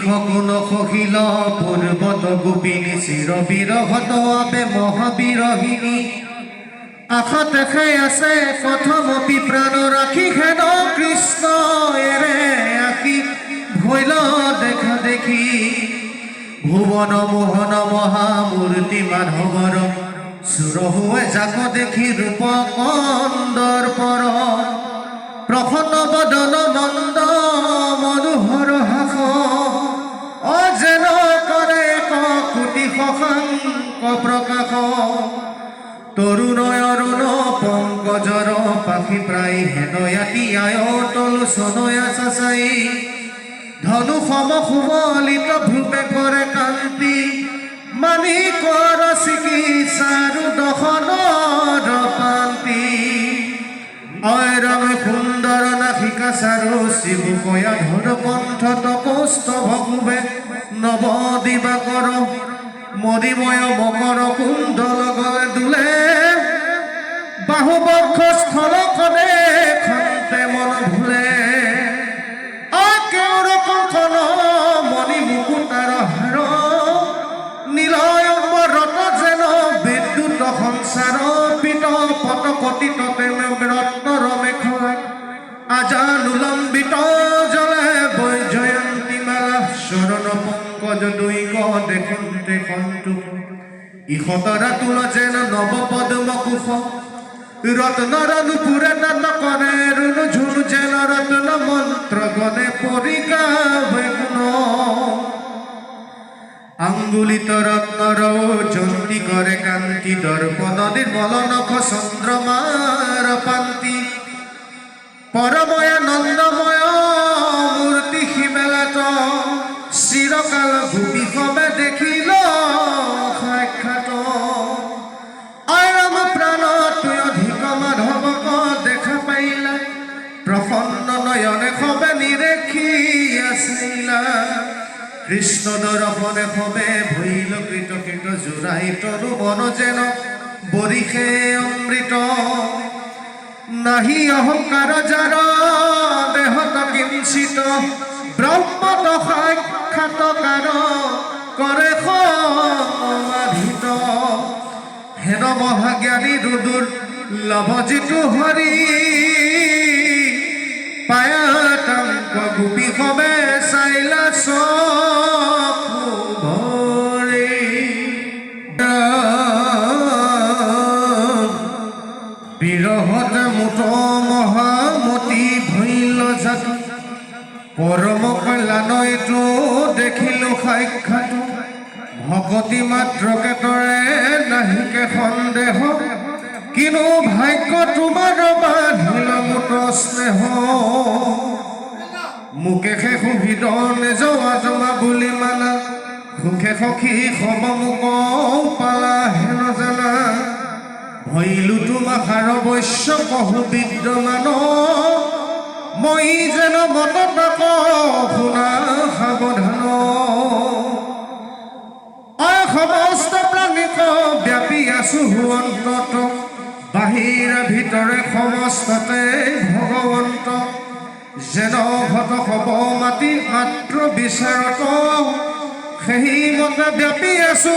কোন সহিল পূৰ্বত গোপিনী চিৰ বিৰহত আবে মহাবিৰহিনী আশাতে খাই আছে কথমপি প্ৰাণ ৰাখি হেন কৃষ্ণ এৰে আখি ভৈল দেখা দেখি ভুৱন মোহন মহামূৰ্তি মাধৱৰ সুৰহুৱে যাক দেখি ৰূপ কন্দৰ্পৰ প্ৰসন্ন বদন মন্দ মনোহৰ হাস অজেন কৰে কোটি শশাংক প্ৰকাশ তৰুণয় অৰুণ পংকজৰ পাখি প্ৰায় হেনয়াতি আয়তল সনয়া চাচাই ধনু সম সুমলিত ভূপে কৰে কান্তি মানিকৰ চিকিৎসাৰু দশনৰ পান্তি অয়ৰং সুন্দৰ নাসিকা চাৰু শিবুকয়া ধৰ কণ্ঠত কৌস্তভ কুবে নৱদিবাকৰ মদিময় মকৰ কুণ্ডল গলে দুলে বাহুবক্ষ স্থল কদে খন্তে মন ভুলে কেউৰ কণ্ঠন মণি মুকুতাৰ হাৰ নীলয়ম্বৰত যেন বিদ্যুৎ সংসাৰ পিত পট পতিত ৰত্নৰ মেখলা আজানুলম্বিত জলে বৈজয়ন্তী মালা চৰণ পংকজ দৈক দেখোঁতে সন্তোষ ইহঁতৰা তুল যেন নৱ পদ্ম কুশ ৰত্নৰ নুপুৰে নাট কৰে ৰুণু ঝুণু যেন ৰত্ন মন্ত্ৰ গণে পৰিকা গুণ আঙ্গুলিত ৰত্নৰ জন্তি কৰে কান্তি দৰ্পণ নিৰ্মল নখ চন্দ্ৰমাৰ পান্তি পৰময় নন্দময় মূৰ্তি সিমেলাত চিৰকাল ভূমি সবে দেখিল সাক্ষাৎ অয়ৰম প্ৰাণ তুই অধিক মাধৱক দেখা পাইলা প্ৰসন্ন নয়নে সবে নিৰেখি আছিলা কৃষ্ণ দৰ্পণে সবে ভৈল কৃত কৃত জোৰাই তনু মন যেন বৰিষে অমৃত নাহি অহংকাৰ যাৰ দেহত কিঞ্চিত ব্ৰহ্মত সাক্ষাৎকাৰ কৰে সমাধিত হেন মহাজ্ঞানী দুদুৰ লভ যিটো হৰি পায়াতংক গোপী সবে চাইলা চকু ভৰি বিৰহত মুঠ মহামতি ভৈল জাত পৰম কল্যাণ এইটো দেখিলো সাক্ষাৎ ভকতি মাত্ৰকে তৰে নাহিকে সন্দেহ কিনো ভাগ্য তোমাৰ বান্ধিল মুঠ স্নেহ মুকে সুবিধ নিজ আত্মা বুলি মানা সুখে সখী সব মোক পালা হেন জানা ভৈলো তোমাষাৰ বৈশ্য কহু বিদ্যমান মই যেন মতত শুনা সাৱধান সমস্ত প্ৰাণীক ব্যাপী আছো অন্তত বাহিৰে ভিতৰে সমস্ততে ভগৱন্ত যেন ঘট হব মাতি মাত্ৰ বিচাৰত সেই মতে ব্যাপী আছো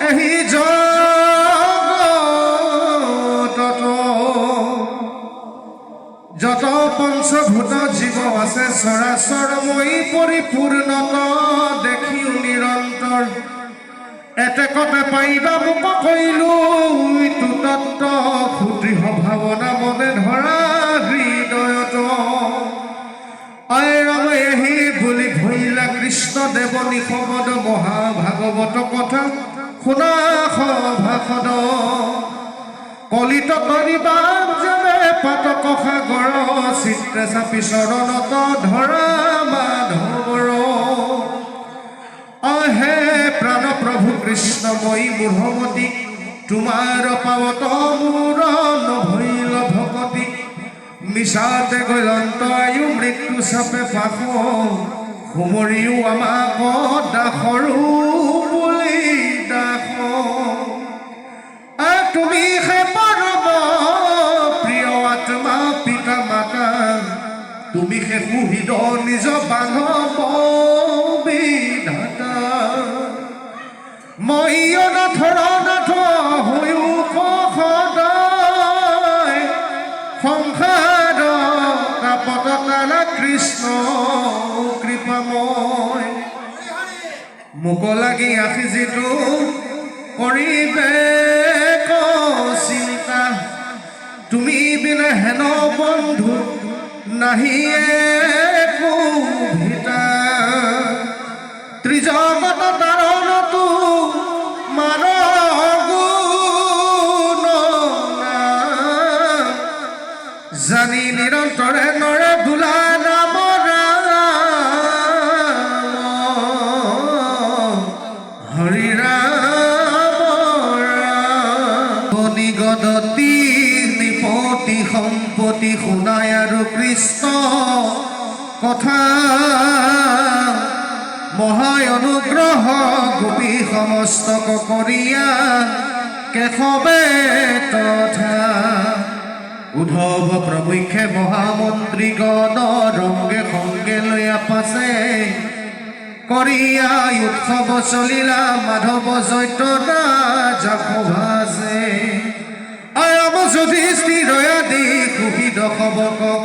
এই জগতত যত পঞ্চভূত জীৱ আছে চৰাচৰ মই পৰিপূৰ্ণত দেখিও নিৰন্তৰ এতেকতে পাইবা মোক কৈলো ইটো তত্ত্ব সুদৃঢ় ভাৱনা মনে ধৰা হৃদয়ত অয়ৰম এহি বুলি ভৈলা কৃষ্ণ দেৱ নিষমদ মহাভাগৱত কথা শুনা সভাসদ কলিত কৰিবা যেনে পাতক সাগৰ চিত্ৰে চাপি চৰণত ধৰা মাধৱৰ অহে প্ৰাণ প্ৰভু কৃষ্ণময়ী মূঢ়মতী তোমাৰ পাৱত মোৰ নভৈল ভকতি মিছাতে গলন্ত আয়ু মৃত্যু চাপে পাখ সুমৰিও আমাক দাসৰু বুলি দাস তুমি হে পৰম প্ৰিয় আত্মা পিতা মাতা তুমি হে সুহৃদ নিজ বান্ধৱ কৃপাময় মোক লাগি আহি যিটো কৰিবে চিন্তা তুমি বিনে হেন বন্ধু নাহি একো ভিতা ত্ৰিজগত তাৰণতো মাৰ গুণ জানি নিৰন্তৰে নৰে ধূলা নাম হৰি ৰাম নিগদতি নিপতি সম্পত্তি শুনাই আৰু কৃষ্ণ কথা মহায় অনুগ্ৰহ গোপী সমস্তক কৰিয়া কেশৱে তথা উদ্ধৱ প্ৰমুখ্যে মহামন্ত্ৰীগণ ৰংগে সংগে লৈ পাছে কৰিয়া উৎসৱ চলিলা মাধৱ জৈতনা জাপভাসে আৰাম যুধিষ্ঠিৰ আদি কুপিত সবকক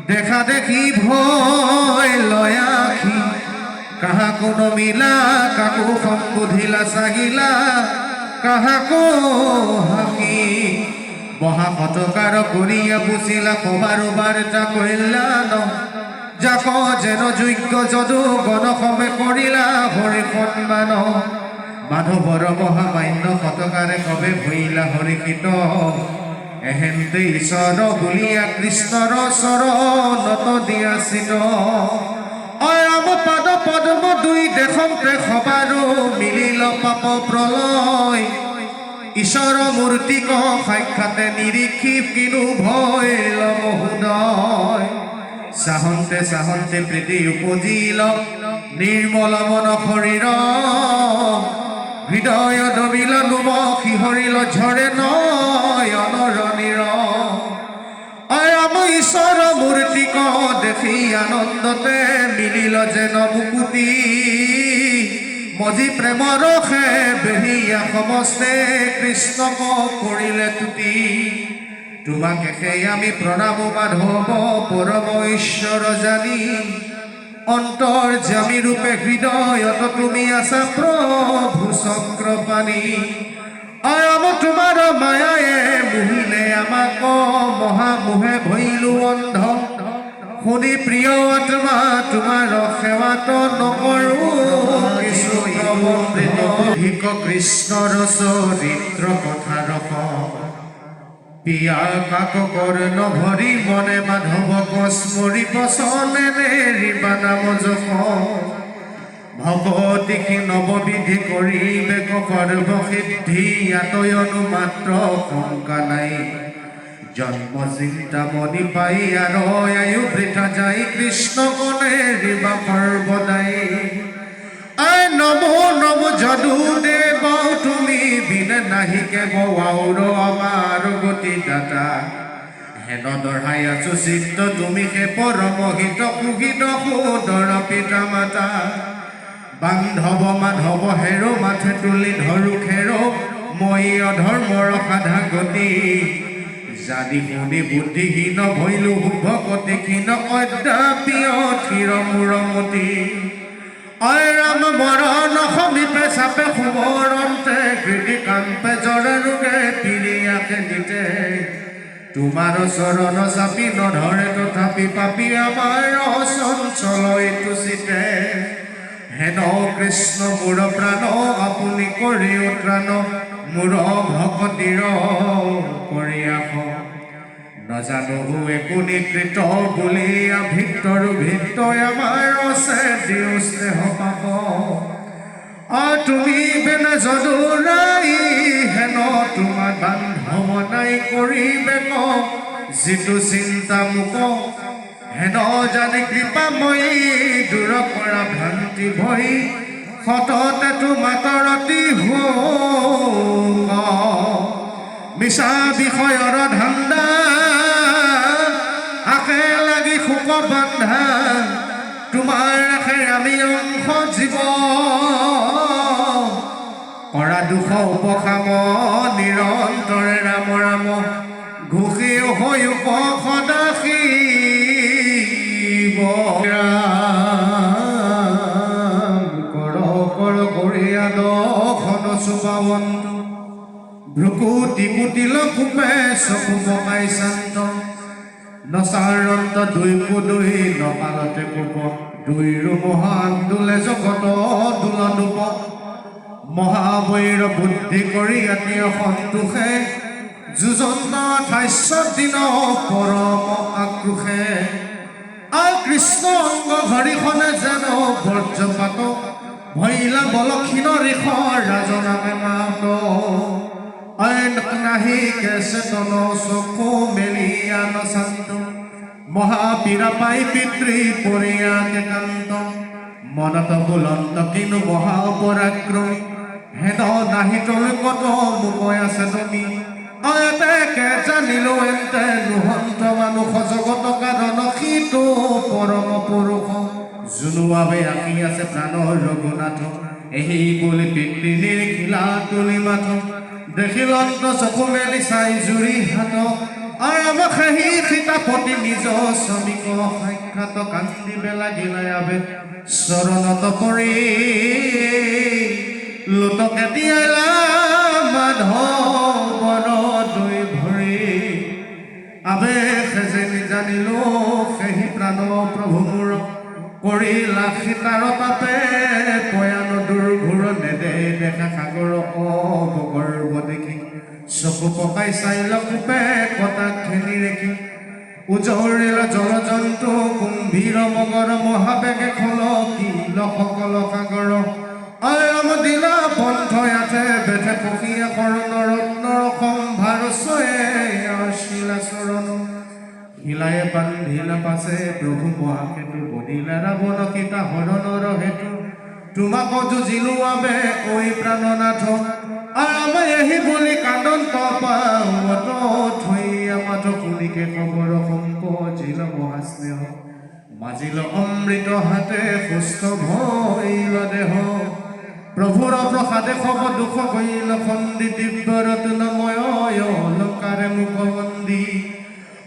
দেখা দেখি ভয় লয়াখি কাহাকো নমিলা কাকো সম্বোধিলা চাহিলা কাহাকো হাকি বহা শতকাৰ কৰিয়া পুচিলা কবাৰো বাৰ্তা কৰিলা ন যাক যেন যোগ্য যদু গণসমে কৰিলা হৰি সন্মান মাধৱৰ মহামান্য শতকাৰে কবে ভৰিলা হৰিকিত এহেন্তে ঈশ্বৰ বুলিয়া কৃষ্ণৰ চৰণত দিয়াচিত অয়াম পাদ পদ্ম দুই দেশন্তে সবাৰো মিলিল পাপ প্ৰলয় ঈশ্বৰ মূৰ্তিক সাক্ষাতে নিৰীক্ষি কিনো ভয়ল মহোদয় চাহন্তে চাহন্তে প্ৰীতি উপজিল নিৰ্মল মন শৰীৰ হৃদয় দবিল নুম শিহৰিল ঝৰে নয়নৰ নীৰ অয়াম ঈশ্বৰ মূৰ্তিক দেখি আনন্দতে মিলিল যেন মুকুতি মজি প্ৰেমৰ ৰসে বেহিয়া সমস্তে কৃষ্ণক কৰিলে তুতি তোমাকে সেই আমি প্ৰণাম মাধৱ পৰম ঈশ্বৰ জানি অন্তৰ জামি ৰূপে হৃদয়ত তুমি আছা প্ৰভু চক্ৰপাণী আয়াম তোমাৰ মায়ায়ে মোহিলে আমাক মহামোহে ভৈলো অন্ধ শুনি প্ৰিয় আত্মা তোমাৰ সেৱাত নকৰো কিছু অমৃত কৃষ্ণৰ চৰিত্ৰ কথা ৰখ পিয়া কাকৰ নভৰি মনে মাধৱক স্মৰি পচনে নেৰিবা নাম যশ ভগৱতী নৱবিধি কৰিবে সৰ্বসিদ্ধি আতয়নো মাত্ৰ শংকা নাই জন্ম চিন্তামণি পাই আৰু আয়ু বৃথা যায় কৃষ্ণ কনে ৰিবা সৰ্বদাই আই নমো নমো যদু দেৱ তুমি বিনে নাহিকে বৌৰ আমাৰ গতি দাতা হেন দঢ়াই আছো চিত্ত তুমি হে পৰম হিত কুহিত সুদৰ পিতা মাতা বান্ধৱ মাধৱ হেৰো মাথে তুলি ধৰো খেৰো মই অধৰ্মৰ সাধা গতি জানি শুনি বুদ্ধিহীন ভৈলো ভকতি ক্ষীণ অদ্যাপীয় থিৰ মূৰমতি অয় ৰাম মৰণ সমীপে চাপে সুবৰন্তে কৃতি কাম্পে জৰে ৰোগে পিৰিয়াকে দিতে তোমাৰ চৰণ চাপি নধৰে তথাপি পাপি আমাৰ অচঞ্চল এইটো চিতে হেন কৃষ্ণ মোৰ প্ৰাণ আপুনি কৰি উত্ৰাণ মোৰ ভকতিৰ কৰি আস নজানো একো নিকৃত বুলি ভিতৰ ভিতৰ আমাৰ আছে দিও স্নেহ পাব তুমি বেনে যদুৰাই হেন তোমাৰ বান্ধৱ নাই কৰিবে যিটো চিন্তা মোক হেন জানি কৃপাময়ী দূৰ কৰা ভ্ৰান্তি ভয় সততে তোমাতৰতি মিছা বিষয়ৰ ধান্দা আশে লাগি শোক বান্ধা তোমাৰ আশে আমি অংশ জীৱ কৰা দুখ উপশাম নিৰন্তৰে ৰাম ৰাম ঘোষী হৈ উপসদা শিৱ কোটি কোটি লকুপে চকু পকাই শান্ত নচাৰন্ত দুই দুই নপালতে কোপ দুইৰো মহান দোলে জগত দোল ডুব মহাবৈৰ বুদ্ধি কৰি আত্মীয় সন্তোষে যুজন 28 দিন পৰম আক্ৰোশে কৃষ্ণ অংগ ঘড়ীখনে যেন বজ্ৰপাত ভৈলা বলক্ষীণ ৰেখ ৰাজনামে মাত অইন নাহি কেচেতন চকু মেলিয়া নচান্ত মহাপীৰা পাই পিতৃ পৰিয়াকে কান্ত মনত বুলন্ত কিনো মহাপৰাক্ৰমী হেদ নাহি তলকত মুকৈ আছে তুমি অয়তেকে জানিলো এন্তে নুহন্ত মানুহ জগত কাৰণ সিটো পৰম পুৰুষ জুনুৱাবে আঁকি আছে প্ৰাণৰ ৰঘুনাথ এই বুলি পিতৃ নিৰিখিলা তুলি মাথ দেখিলন্ত চকু মেলি চাই জুৰি হাত আৰাম খাহি সীতাপতি নিজ শ্ৰমিক সাক্ষাৎ কান্দিবে লাগিলে আবে চৰণত পৰি লোটকে দিয়ালা মাধৱৰ দুই ভৰি আবেশে যেনি জানিলো সেই প্ৰাণ প্ৰভু মোৰ কৰিলা সীতাৰ তাপে পয়ান দুৰ্ঘোৰ নেদে দেখা সাগৰ অগৰ্ব দেখি চকু পকাই চাইল কোপে কটা খেলি ৰেখি উজৰিল জলজন্তু কুম্ভীৰ মগৰ মহাবেগে খলকি লখকল সাগৰ আৰাম দিলা পন্থ ইয়াতে বেঠে পক্ষীয়ে কৰ্ণ ৰত্নৰ সম্ভাৰ চয়ে শিলা চৰণ শিলায়ে বান্ধিলা পাছে প্ৰভু মহাকেতু বনিলে ৰাৱণ সীতা হৰণৰ হেতু তোমাক যুঁজিলো আবে ঐ প্ৰাণনাথ আৰামে এহি বুলি কান্দন্ত পাৱত থৈয়া মাথ কুলিকে খবৰ সম্পজিল মহাস্নেহ মাজিল অমৃত হাতে সুস্থ ভৈল দেহ প্ৰভুৰ প্ৰসাদে খব দুখ কৰিল খন্দি দিব্য ৰত্নময় অলংকাৰে মুখবন্দী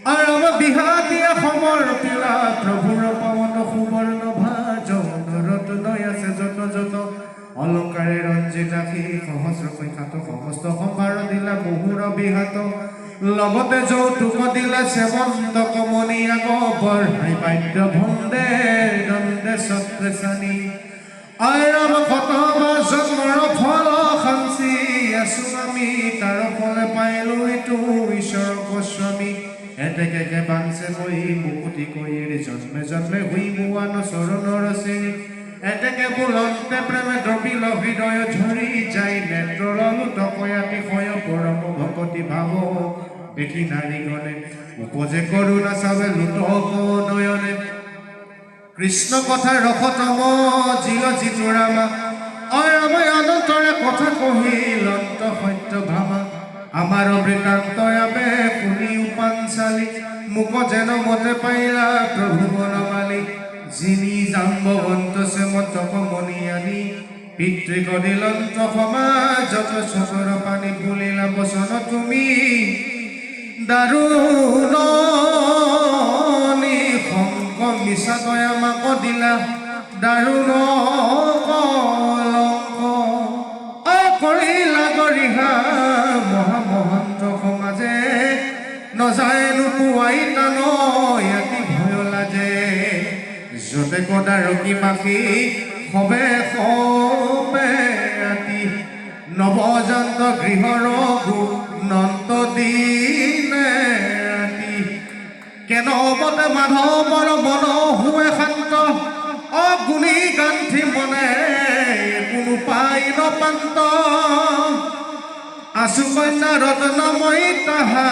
আৰাম বিহাতীয়ে সমৰ্পিলা প্ৰভুৰ পৱন সুবৰ্ণ ভাজন ৰত্নই আছে যত যত অলংকাৰে ৰঞ্জিত আখি সহস্ৰ সংখ্যাত সমস্ত সম্ভাৰ দিলা মুহুৰ বিহাত লগতে যৌতুক দিলা সেৱন্ত কমনীয়া বঢ়াই বাদ্য ভন্দে দন্দে ছত্ৰে চানি আৰাম কত জন্মৰ ফল সাঞ্চি আছো আমি তাৰ ফলে পাইলো এইটো ঈশ্বৰ গোস্বামী এতেকে বাঞ্চে মই মুকুতি কৈৰ জন্মে জন্মে হুই মুৱান চৰণৰ চিৰি এতেকে বুলন্তে প্ৰেমে দ্ৰবিল হৃদয় ঝৰি যাই নেত্ৰৰ লুটকয়াতি হয় পৰম ভকতি ভাৱ দেখি নাৰীগণে উপজে কৰোণা চাবে লুটক নয়নে কৃষ্ণ কথা ৰসতম জিল জিতুৰামা অৰামে অনন্তৰে কথা কহিল অন্ত সত্য ভামা আমাৰ বৃতান্ত আবে শুনি উপাঞ্চালি মুক যেন মতে পাইলা প্ৰভু বনমালী যিনি জাম্বৱন্ত চেমত কমনীয়ানি পিতৃ কদিলন্ত সমাজত চকৰ পানী বুলিলা বচন তুমি দাৰুণ শংক মিছা দয়া মাক দিলা দাৰুণ কলংক কৰিলা গৰিহা মহামহন্ত সমাজে নজায় নোপোৱাই টান ইয়াতি ভয় লাজে যতে কদা ৰকি পাখি সবে সবে ৰাতি নৱজন্ত গৃহৰ নন্ত দিনে ৰাতি কেনবতে মাধৱৰ মন হুৱে শান্ত অগুণী গান্থি মনে কোনো পাই নপান্ত আশু কন্যা ৰত্নময়ী তাহা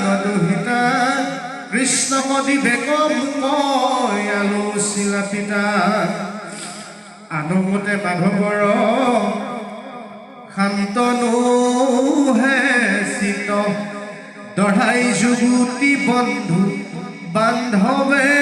নদুহিতা কৃষ্ণ কদি বেক মুকয়ালো শিলা পিতা আনুমতে মাধৱৰ শান্তনু হে চিত দঢ়াই যুগুতি বন্ধু বান্ধৱে